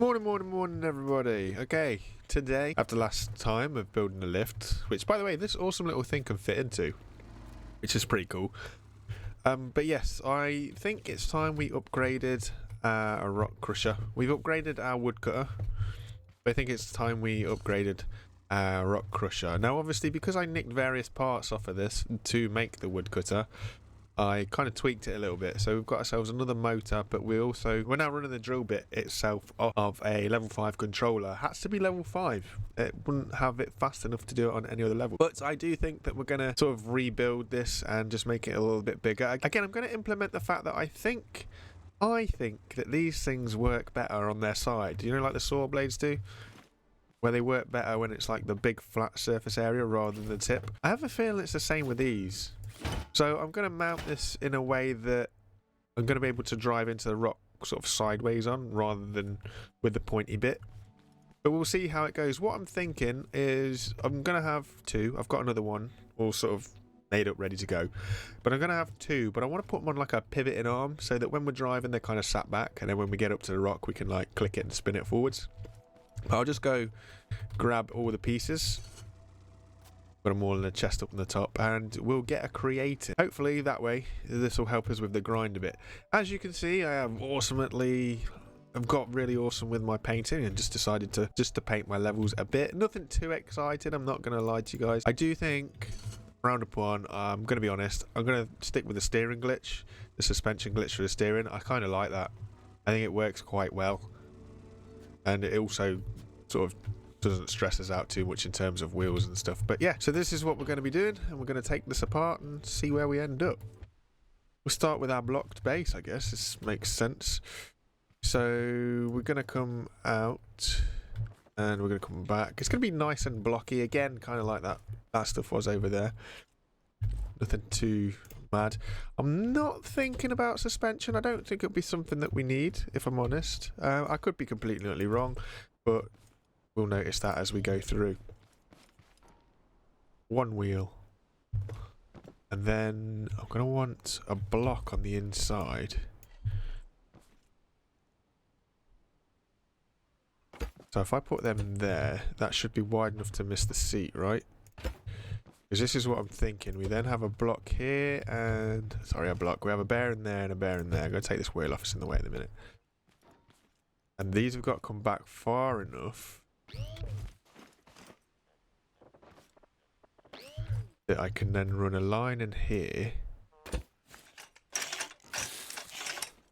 Morning, everybody. Okay, today, after last time of building a lift, which, by the way, this awesome little thing can fit into, which is pretty cool. But yes, I think it's time we upgraded a rock crusher. We've upgraded our woodcutter, but I think it's time we upgraded our rock crusher. Now, obviously, because I nicked various parts off of this to make the woodcutter, I kind of tweaked it a little bit. So we've got ourselves another motor, but we're now running the drill bit itself off of a level 5 controller. It has to be level 5. It wouldn't have it fast enough to do it on any other level. But I do think that we're going to sort of rebuild this and just make it a little bit bigger. Again, I'm going to implement the fact that I think that these things work better on their side. You know, like the saw blades do? Where they work better when it's like the big flat surface area rather than the tip. I have a feeling it's the same with these. So I'm going to mount this in a way that I'm going to be able to drive into the rock sort of sideways on rather than with the pointy bit. But we'll see how it goes. What I'm thinking is I'm going to have two. I've got another one all sort of made up, ready to go. But I'm going to have two, but I want to put them on like a pivoting arm so that when we're driving, they're kind of sat back. And then when we get up to the rock, we can like click it and spin it forwards. But I'll just go grab all the pieces. Got them all in a chest up on the top, and we'll get a creative. Hopefully that way this will help us with the grind a bit. As you can see, I've got really awesome with my painting and just decided to paint my levels a bit. Nothing too exciting, I'm not going to lie to you guys. I do think round up one, I'm going to be honest, I'm going to stick with the steering glitch, the suspension glitch for the steering. I kind of like that. I think it works quite well, and it also sort of doesn't stress us out too much in terms of wheels and stuff. But yeah, so this is what we're going to be doing, and we're going to take this apart and see where we end up. We'll start with our blocked base, I guess. This makes sense. So we're going to come out and we're going to come back. It's going to be nice and blocky again, kind of like that stuff was over there. Nothing too mad. I'm not thinking about suspension. I don't think it'll be something that we need, if I'm honest. I could be completely wrong, but we'll notice that as we go through. One wheel. And then I'm going to want a block on the inside. So if I put them there, that should be wide enough to miss the seat, right? Because this is what I'm thinking. We then have a block here and... Sorry, a block. We have a bearing there and a bearing there. I'm going to take this wheel off. It's in the way in a minute. And these have got to come back far enough that I can then run a line in here,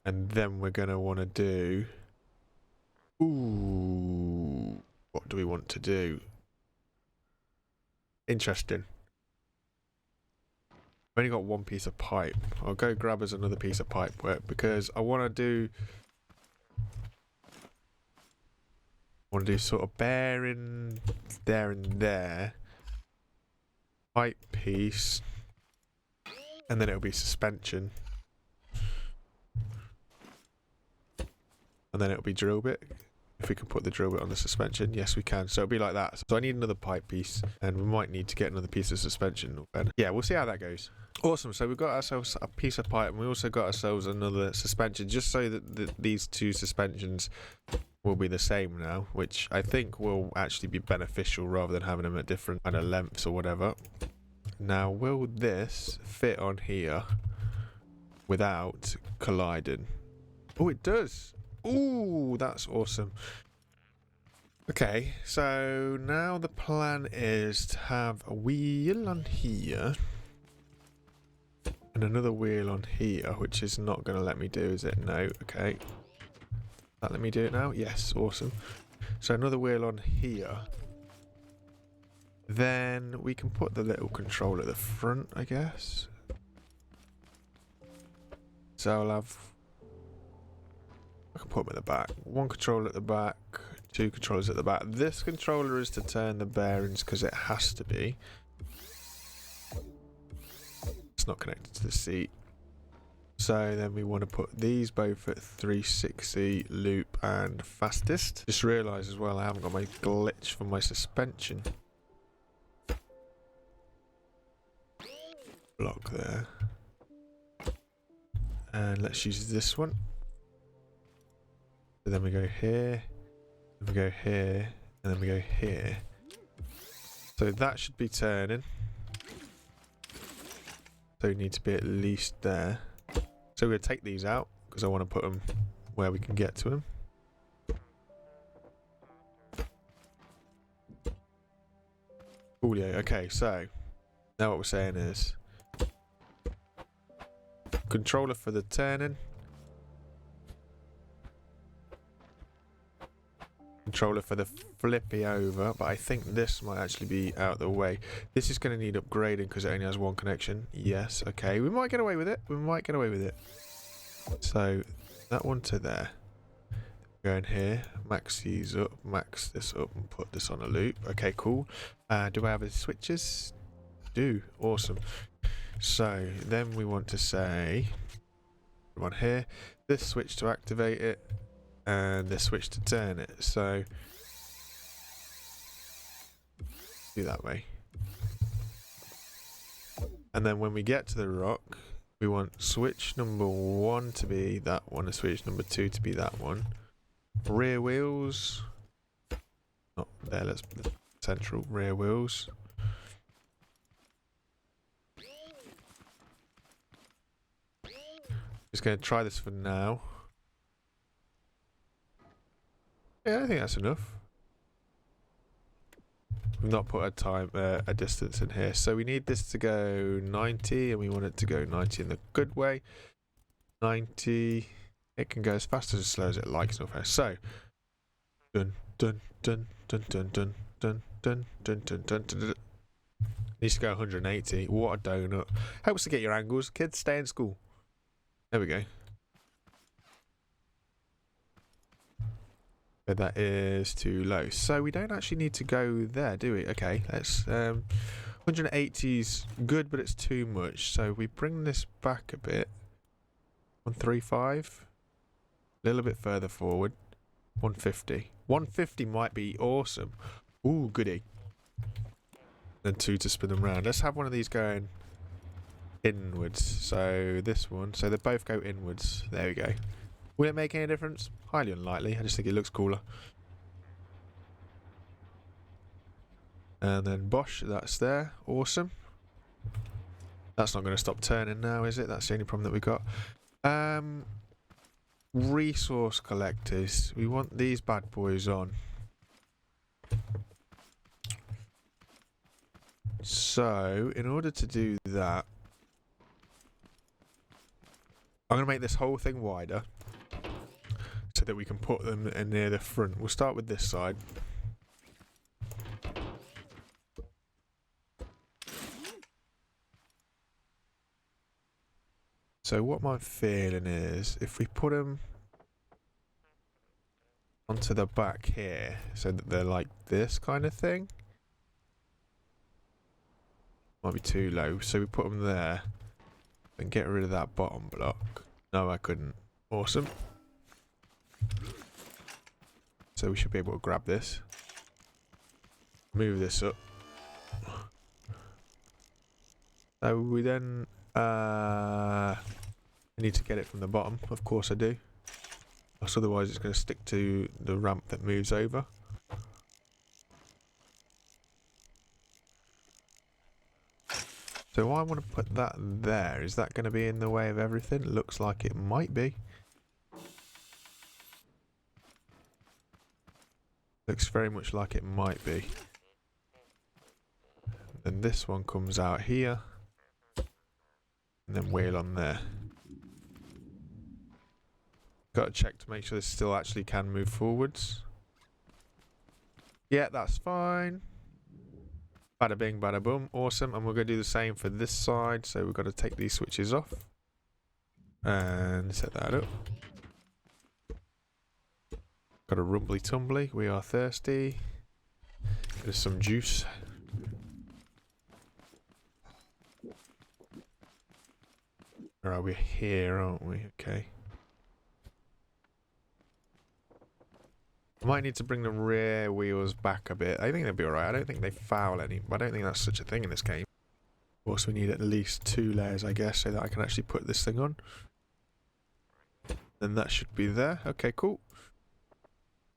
and then we're going to want to do... Ooh, what do we want to do? Interesting. I've only got one piece of pipe. I'll go grab us another piece of pipe work because I want to do sort of bearing there and there, pipe piece, and then it'll be suspension, and then it'll be drill bit. If we can put the drill bit on the suspension, yes we can. So it'll be like that. So I need another pipe piece, and we might need to get another piece of suspension. Yeah, we'll see how that goes. Awesome. So we've got ourselves a piece of pipe, and we also got ourselves another suspension, just so that these two suspensions will be the same now, which I think will actually be beneficial rather than having them at different kind of lengths or whatever. Now, will this fit on here without colliding? Oh, it does. Ooh, that's awesome. Okay, so now the plan is to have a wheel on here and another wheel on here, which is not going to let me do, is it? No. Okay. That let me do it now? Yes, awesome. So another wheel on here. Then we can put the little control at the front, I guess. So I'll have... I can put them at the back. One controller at the back, two controllers at the back. This controller is to turn the bearings because it has to be. It's not connected to the seat. So then we want to put these both at 360 loop and fastest. Just realised as well I haven't got my glitch for my suspension. Block there. And let's use this one. So then we go here. We go here, and then we go here. So that should be turning. So we need to be at least there. So we're going to take these out because I want to put them where we can get to them. Coolio. Okay, so now what we're saying is controller for the turning, controller for the flippy over, but I think this might actually be out of the way. This is going to need upgrading because it only has one connection. Yes, okay, we might get away with it. We might get away with it. So that one to there. Go in here, max these up, max this up, and put this on a loop. Okay, cool. Do I have the switches? Do. Awesome. So then we want to say one here, this switch to activate it, and this switch to turn it. So do that way. And then when we get to the rock, we want switch number 1 to be that one, and switch number 2 to be that one. Rear wheels, not there, let's put the central rear wheels. Just going to try this for now. Yeah, I think that's enough. We've not put a time, a distance in here, so we need this to go 90, and we want it to go 90 in the good way. 90. It can go as fast or as slow as it likes. So, dun dun dun dun dun dun dun dun dun dun dun dun. Needs to go 180. What a donut! Helps to get your angles. Kids, stay in school. There we go. But that is too low. So we don't actually need to go there, do we? Okay, let's 180's good, but it's too much. So we bring this back a bit. 135. A little bit further forward. 150. 150 might be awesome. Ooh, goody. Then 2 to spin them around. Let's have one of these going inwards. So this one. So they both go inwards. There we go. Will it make any difference? Highly unlikely. I just think it looks cooler. And then Bosch, that's there. Awesome. That's not going to stop turning now, is it? That's the only problem that we got. Resource collectors. We want these bad boys on. So, in order to do that, I'm going to make this whole thing wider so that we can put them in near the front. We'll start with this side. So what my feeling is, if we put them onto the back here, so that they're like this kind of thing, might be too low. So we put them there and get rid of that bottom block. No, I couldn't. Awesome. So we should be able to grab this, move this up. So we then I need to get it from the bottom. Of course I do. Because otherwise it's going to stick to the ramp that moves over. So I want to put that there. Is that going to be in the way of everything? Looks like it might be. Looks very much like it might be. Then this one comes out here. And then wheel on there. Got to check to make sure this still actually can move forwards. Yeah, that's fine. Bada bing, bada boom. Awesome. And we're going to do the same for this side. So we've got to take these switches off. And set that up. Got a rumbly tumbly. We are thirsty. There's some juice. Or are we here, aren't we? Okay. I might need to bring the rear wheels back a bit. I think they'll be alright. I don't think they foul any. I don't think that's such a thing in this game. Of course, we need at least 2 layers, I guess, so that I can actually put this thing on. Then that should be there. Okay, cool.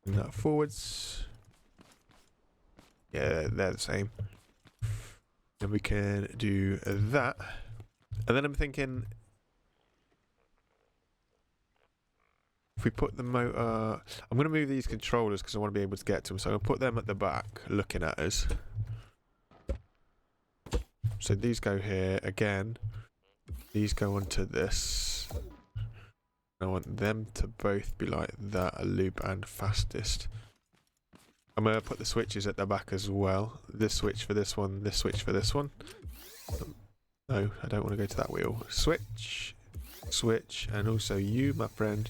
Bring that forwards. Yeah, they're the same. Then we can do that. And then I'm thinking, if we put the motor... I'm going to move these controllers because I want to be able to get to them. So I'm going to put them at the back, looking at us. So these go here. Again, these go onto this. I want them to both be like that, a loop and fastest. I'm going to put the switches at the back as well. This switch for this one, this switch for this one. No, I don't want to go to that wheel. Switch, switch, and also you, my friend,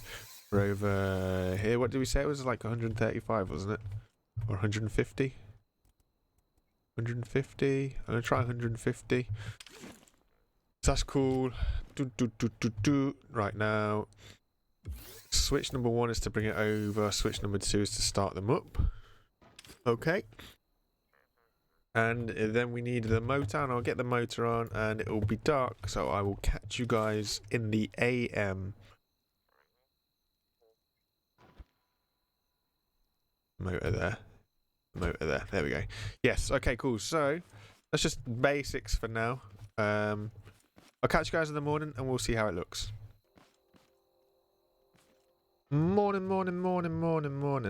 are over here. What did we say? It was like 135, wasn't it? Or 150? 150. I'm going to try 150. That's cool. Right now, switch number 1 is to bring it over. Switch number 2 is to start them up. Okay. And then we need the motor, and I'll get the motor on, and it will be dark, so I will catch you guys in the AM. Motor there. Motor there. There we go. Yes, okay, cool. So, that's just basics for now. I'll catch you guys in the morning, and we'll see how it looks. Morning.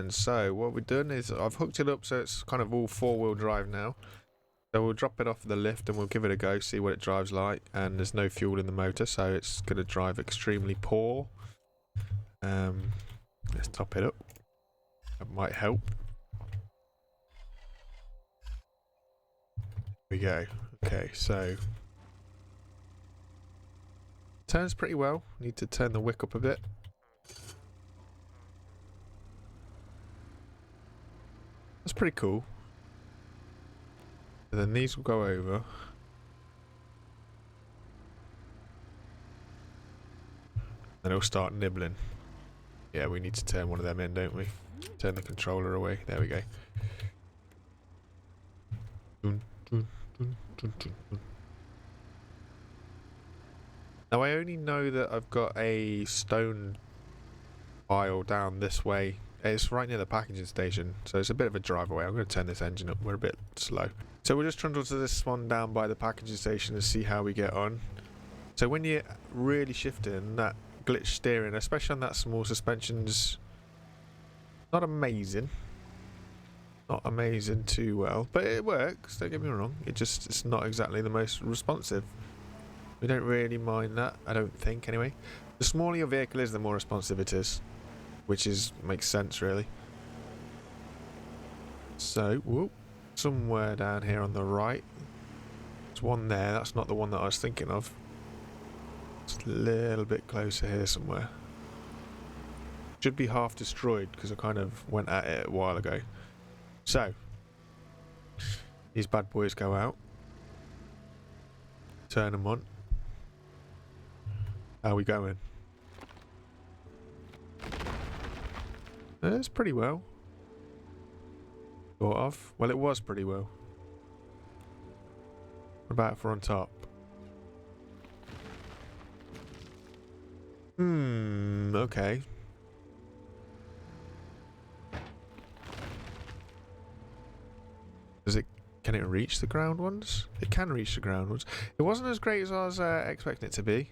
So what we've done is I've hooked it up so it's kind of all 4-wheel drive now. So we'll drop it off the lift and we'll give it a go, see what it drives like. And there's no fuel in the motor, so it's going to drive extremely poor. Let's top it up. That might help. Here we go. Okay, so turns pretty well. Need to turn the wick up a bit. That's pretty cool. And then these will go over. Then it'll start nibbling. Yeah, we need to turn one of them in, don't we? Turn the controller away. There we go. Now I only know that I've got a stone pile down this way. It's right near the packaging station, so it's a bit of a drive away. I'm going to turn this engine up. We're a bit slow. So we'll just trundle to this one down by the packaging station and see how we get on. So when you're really shifting, that glitch steering, especially on that small suspension's not amazing. Not amazing too well, but it works, don't get me wrong. It's not exactly the most responsive. We don't really mind that, I don't think anyway. The smaller your vehicle is, the more responsive it is. Which makes sense, really. So, whoop, somewhere down here on the right. There's one there. That's not the one that I was thinking of. It's a little bit closer here somewhere. Should be half destroyed because I kind of went at it a while ago. So, these bad boys go out. Turn them on. How are we going? It's pretty well. Sort of. Well, it was pretty well. What about if we're on top? Okay. Can it reach the ground ones? It can reach the ground ones. It wasn't as great as I was expecting it to be.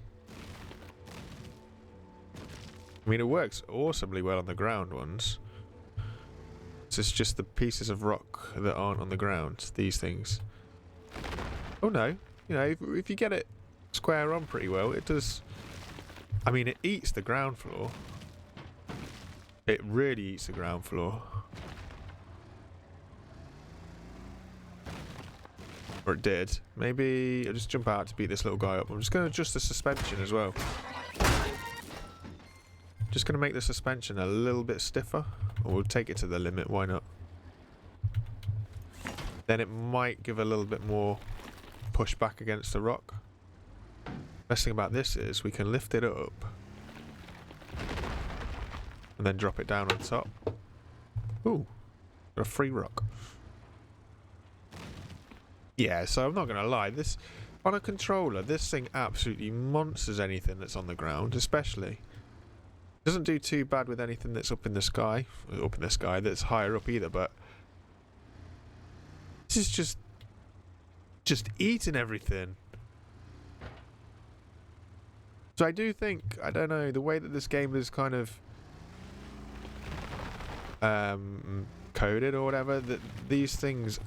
I mean, it works awesomely well on the ground ones. It's just the pieces of rock that aren't on the ground, these things. Oh no, you know, if you get it square on pretty well, it does. I mean, it eats the ground floor. It really eats the ground floor. Or it did. Maybe I'll just jump out to beat this little guy up. I'm just going to adjust the suspension as well. Just going to make the suspension a little bit stiffer. Or we'll take it to the limit, why not? Then it might give a little bit more push back against the rock. Best thing about this is we can lift it up. And then drop it down on top. Ooh, got a free rock. Yeah, so I'm not going to lie. This on a controller, this thing absolutely monsters anything that's on the ground, especially. Doesn't do too bad with anything that's up in the sky, that's higher up either, but this is just eating everything. So I do think, I don't know, the way that this game is kind of coded or whatever, that these things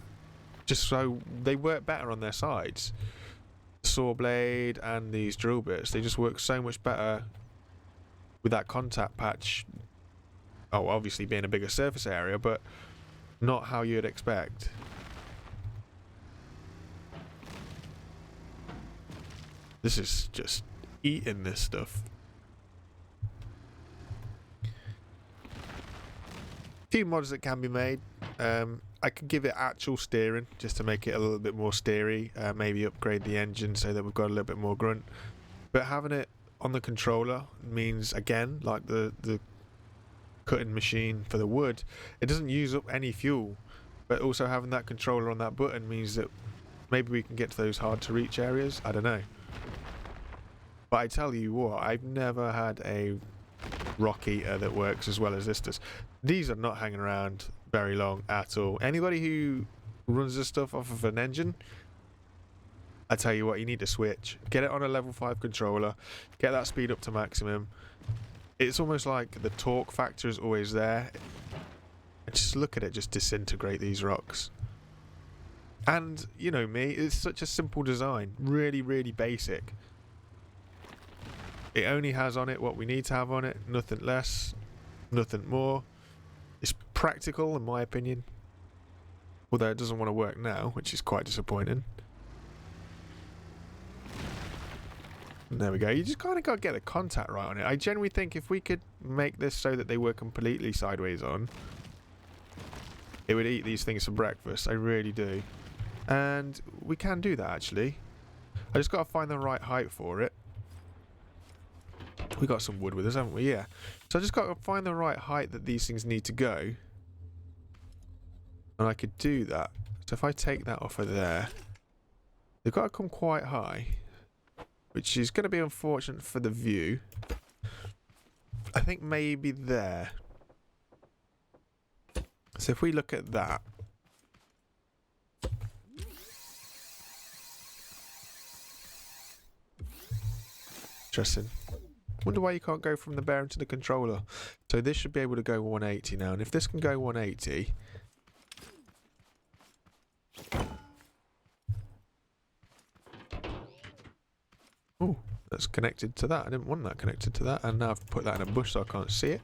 just so they work better on their sides. Saw blade and these drill bits, they just work so much better with that contact patch. Oh, obviously being a bigger surface area, but not how you'd expect. This is just eating this stuff. Few mods that can be made. I could give it actual steering just to make it a little bit more steery. Maybe upgrade the engine so that we've got a little bit more grunt. But having it on the controller means, again, like the cutting machine for the wood, it doesn't use up any fuel. But also having that controller on that button means that maybe we can get to those hard to reach areas. I don't know. But I tell you what, I've never had a rock eater that works as well as this does. These are not hanging around very long at all. Anybody who runs this stuff off of an engine, I tell you what, you need to switch. Get it on a level 5 controller, get that speed up to maximum. It's almost like the torque factor is always there. And just look at it just disintegrate these rocks. And, you know me, it's such a simple design. Really, really basic. It only has on it what we need to have on it. Nothing less, nothing more. It's practical in my opinion. Although it doesn't want to work now, which is quite disappointing. And there we go. You just kind of got to get the contact right on it. I generally think if we could make this so that they were completely sideways on, it would eat these things for breakfast. I really do. And we can do that actually. I just got to find the right height for it. We got some wood with us, haven't we? Yeah. So I just got to find the right height that these things need to go. And I could do that. So if I take that off of there, they've got to come quite high, which is going to be unfortunate for the view. I think maybe there. So if we look at that. Interesting. Wonder why you can't go from the bearing to the controller. So this should be able to go 180 now. And if this can go 180... Oh, that's connected to that. I didn't want that connected to that. And now I've put that in a bush so I can't see it.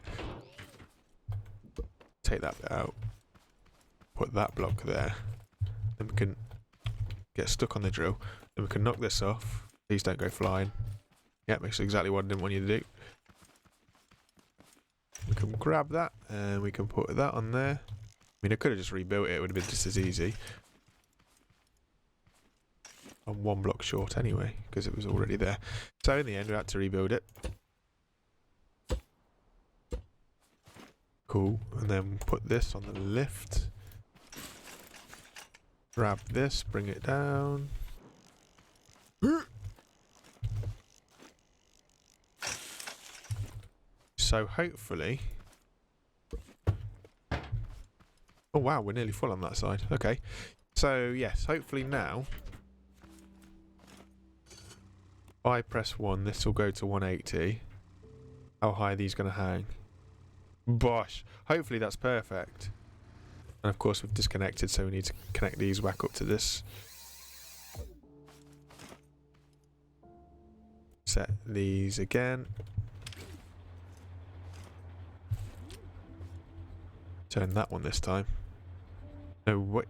Take that bit out. Put that block there. Then we can get stuck on the drill. Then we can knock this off. Please don't go flying. Yeah, makes exactly what I didn't want you to do. We can grab that and we can put that on there. I mean, I could have just rebuilt it. It would have been just as easy. I'm one block short anyway, because it was already there. So in the end, we had to rebuild it. Cool. And then put this on the lift. Grab this, bring it down. So hopefully... Oh wow, we're nearly full on that side. Okay. So yes, hopefully now... If I press 1, this will go to 180. How high are these going to hang? Bosh! Hopefully that's perfect. And of course we've disconnected, so we need to connect these back up to this. Set these again. Turn that one this time. No, wait.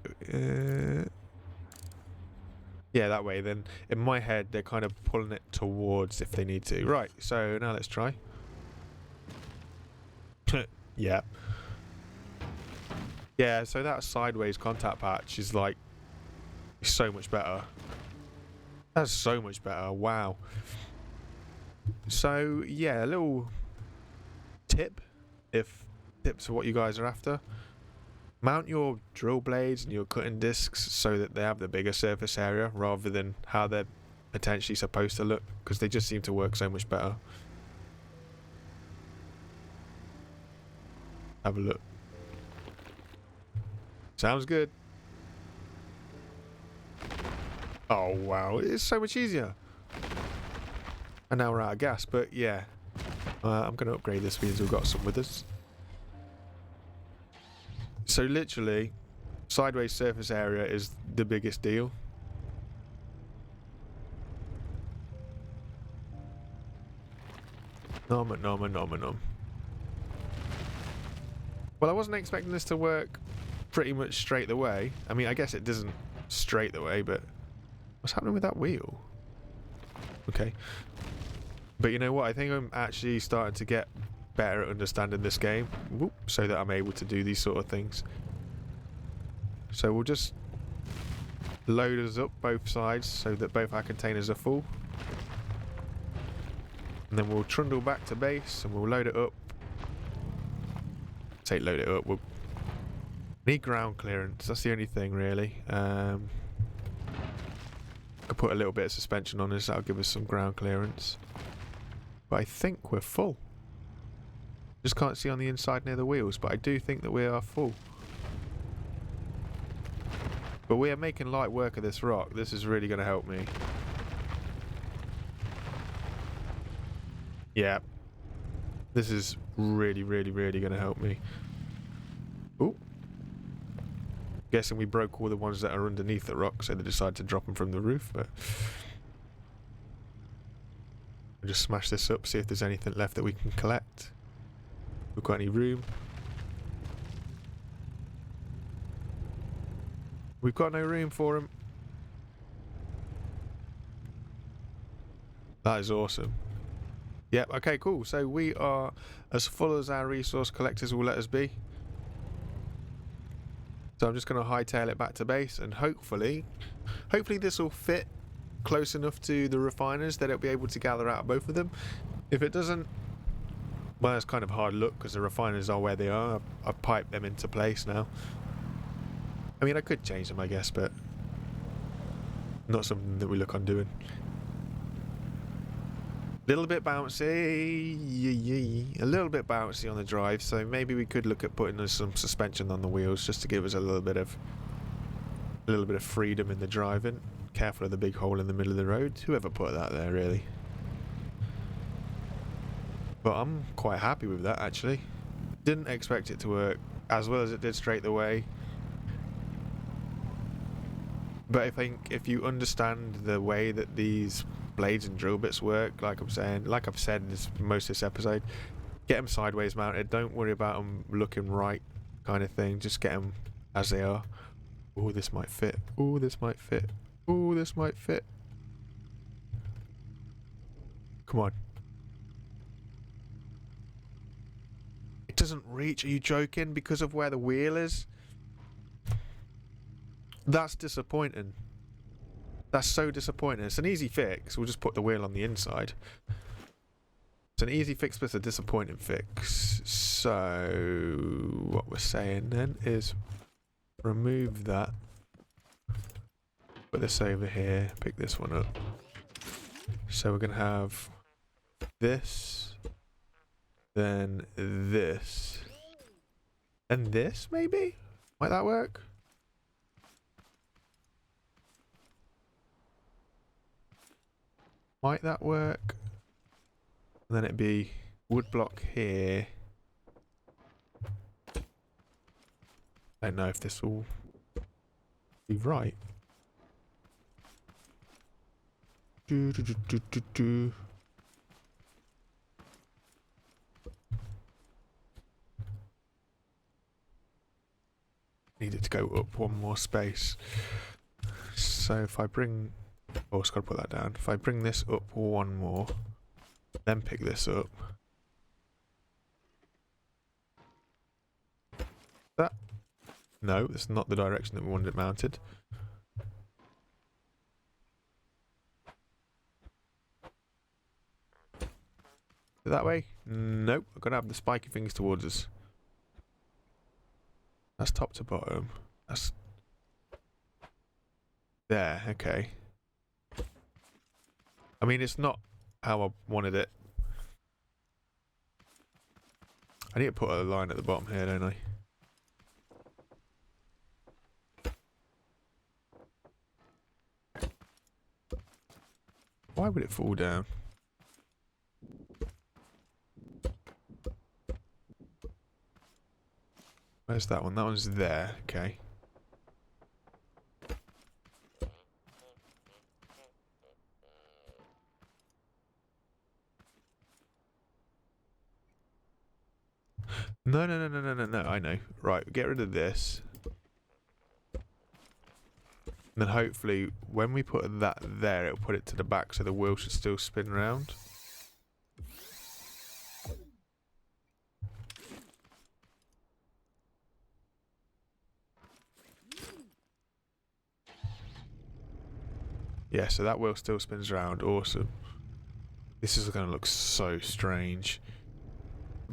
Yeah, that way. Then in my head, they're kind of pulling it towards if they need to. Right, so now let's try. Yeah. Yeah, so that sideways contact patch is like so much better. That's so much better. Wow. So, yeah, a little tip, if tips are what you guys are after. Mount your drill blades and your cutting discs so that they have the bigger surface area rather than how they're potentially supposed to look, because they just seem to work so much better. Have a look. Sounds good. Oh, wow. It's so much easier. And now we're out of gas, but yeah. I'm going to upgrade this because we've got some with us. So literally, sideways surface area is the biggest deal. Nom. Well, I wasn't expecting this to work pretty much straight away. I mean, I guess it doesn't straight away, but what's happening with that wheel? Okay. But you know what? I think I'm actually starting to get better at understanding this game. Whoop, so that I'm able to do these sort of things. So we'll just load us up both sides so that both our containers are full. And then we'll trundle back to base and we'll load it up. Load it up. We'll need ground clearance. That's the only thing, really. I'll put a little bit of suspension on this. That'll give us some ground clearance. But I think we're full. Just can't see on the inside near the wheels, but I do think that we are full. But we are making light work of this rock. This is really going to help me. Yeah. This is really going to help me. Ooh. Guessing we broke all the ones that are underneath the rock, so they decided to drop them from the roof, but... We'll just smash this up, see if there's anything left that we can collect. If we've got any room. We've got no room for them. That is awesome. Yep, okay, cool. So we are as full as our resource collectors will let us be. So I'm just going to hightail it back to base, and hopefully this will fit close enough to the refiners that it'll be able to gather out of both of them. If it doesn't, well, it's kind of hard luck because the refiners are where they are. I've piped them into place now. I mean, I could change them, I guess, but not something that we look on doing. Little bit bouncy, a little bit bouncy on the drive, so maybe we could look at putting some suspension on the wheels just to give us a little bit of freedom in the driving. Careful of the big hole in the middle of the road. Whoever put that there, really. But I'm quite happy with that, actually. Didn't expect it to work as well as it did straight away. But I think if you understand the way that these blades and drill bits work, like I've said in most of this episode, get them sideways mounted. Don't worry about them looking right, kind of thing. Just get them as they are. Oh, this might fit. Oh, this might fit. Oh, this might fit. Come on. It doesn't reach. Are you joking? Because of where the wheel is? That's disappointing. That's so disappointing. It's an easy fix. We'll just put the wheel on the inside. It's an easy fix, but it's a disappointing fix. So what we're saying then is remove that. Put this over here. Pick this one up. So we're going to have this. Then this. And this, maybe? Might that work? Might that work? And then it'd be wood block here. I don't know if this will be right. Needed to go up one more space. So if I bring... Oh, I've got to put that down. If I bring this up one more, then pick this up. That? No, that's not the direction that we wanted it mounted. That way? Nope. I've got to have the spiky things towards us. That's top to bottom. That's... There, okay. I mean, it's not how I wanted it. I need to put a line at the bottom here, don't I? Why would it fall down? Where's that one? That one's there. Okay. No, no, no, no, no, no, no. I know. Right, get rid of this. And then hopefully when we put that there, it'll put it to the back so the wheel should still spin round. Yeah, so that wheel still spins around. Awesome. This is going to look so strange.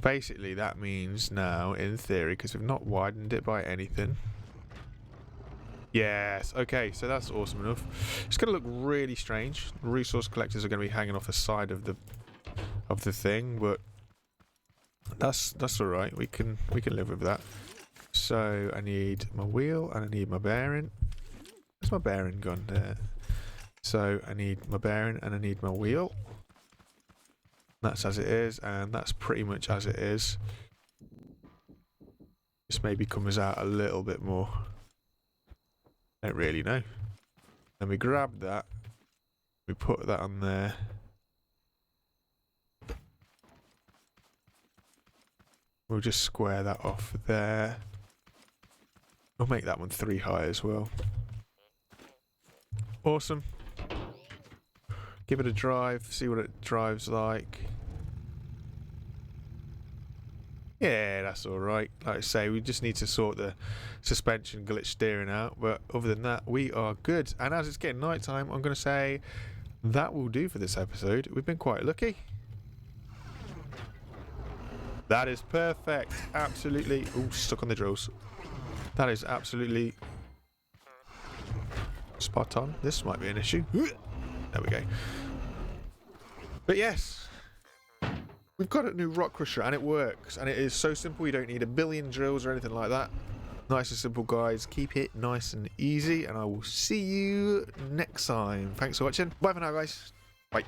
Basically, that means now, in theory, because we've not widened it by anything. Yes, okay, so that's awesome enough. It's going to look really strange. Resource collectors are going to be hanging off the side of the thing, but that's all right. We can live with that. So I need my wheel and I need my bearing. Where's my bearing gone there? So I need my bearing and I need my wheel. That's as it is, and that's pretty much as it is. This maybe comes out a little bit more. Don't really know. Then we grab that. We put that on there. We'll just square that off there. We'll make that one 3 high as well. Awesome. Give it a drive, see what it drives like. Yeah, that's alright. Like I say, we just need to sort the suspension glitch steering out. But other than that, we are good. And as it's getting night time, I'm going to say that will do for this episode. We've been quite lucky. That is perfect. Absolutely. Oh, stuck on the drills. That is absolutely spot on. This might be an issue. There we go. But yes, we've got a new rock crusher and it works. And it is so simple. You don't need a billion drills or anything like that. Nice and simple, guys. Keep it nice and easy. And I will see you next time. Thanks for watching. Bye for now, guys. Bye.